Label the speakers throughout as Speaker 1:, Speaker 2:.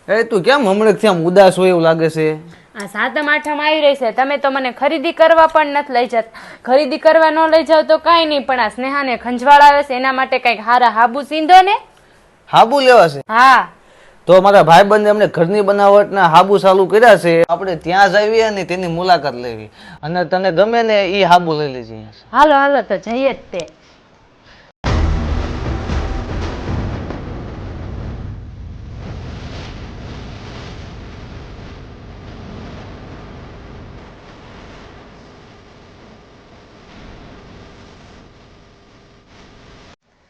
Speaker 1: એ તું કેમ હમણાંથી આમ ઉદાસ હોય એવું લાગે છે?
Speaker 2: આ સાતમ આઠમ આવી રહી છે, તમે તો મને ખરીદી કરવા પણ નથી લઈ જતા. ખરીદી કરવા ન લઈ જાવ તો કાંઈ નહીં, પણ આ સ્નેહાને ખંજવાળ આવે છે એના માટે કંઈક હારા હાબુ સીંધો ને.
Speaker 1: હાબુ લેવા છે?
Speaker 2: હા.
Speaker 1: તો મારા ભાઈબંધે અમને ઘરની બનાવટના હાબુ ચાલુ કર્યા છે, આપણે ત્યાં જઈએ અને તેની મુલાકાત લેવી, અને તને ગમે ને એ હાબુ લઈ લેજે.
Speaker 2: હાલો હાલો તો જઈએ જ તે.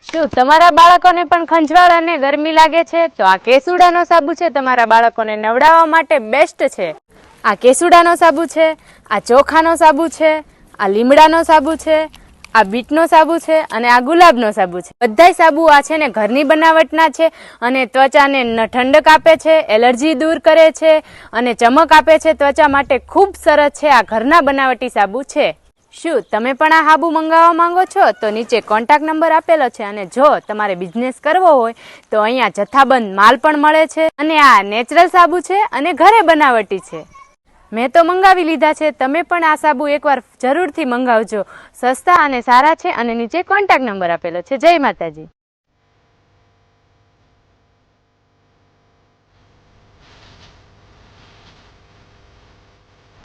Speaker 2: શું તમારા બાળકોને પણ ખંજવાળ અને ગરમી લાગે છે? તો આ કેસુડાનો સાબુ છે, તમારા બાળકોને નવડાવવા માટે બેસ્ટ છે. આ કેસુડાનો સાબુ છે, આ ચોખાનો સાબુ છે, આ લીમડાનો સાબુ છે, આ બીટનો સાબુ છે અને આ ગુલાબનો સાબુ છે. બધાય સાબુ આ છે ને ઘરની બનાવટના છે અને ત્વચાને ઠંડક આપે છે, એલર્જી દૂર કરે છે અને ચમક આપે છે. ત્વચા માટે ખૂબ સરસ છે. આ ઘરના બનાવટી સાબુ છે. શું તમે પણ આ હાબુ મંગાવવા માંગો છો? તો નીચે કોન્ટેક્ટ નંબર આપેલો છે, અને જો તમારે બિઝનેસ કરવો હોય તો અહીંયા જથ્થાબંધ માલ પણ મળે છે. અને આ નેચરલ સાબુ છે અને ઘરે બનાવટી છે. મેં તો મંગાવી લીધા છે, તમે પણ આ સાબુ એકવાર જરૂરથી મંગાવજો. સસ્તા અને સારા છે અને નીચે કોન્ટેક્ટ નંબર આપેલો છે. જય માતાજી.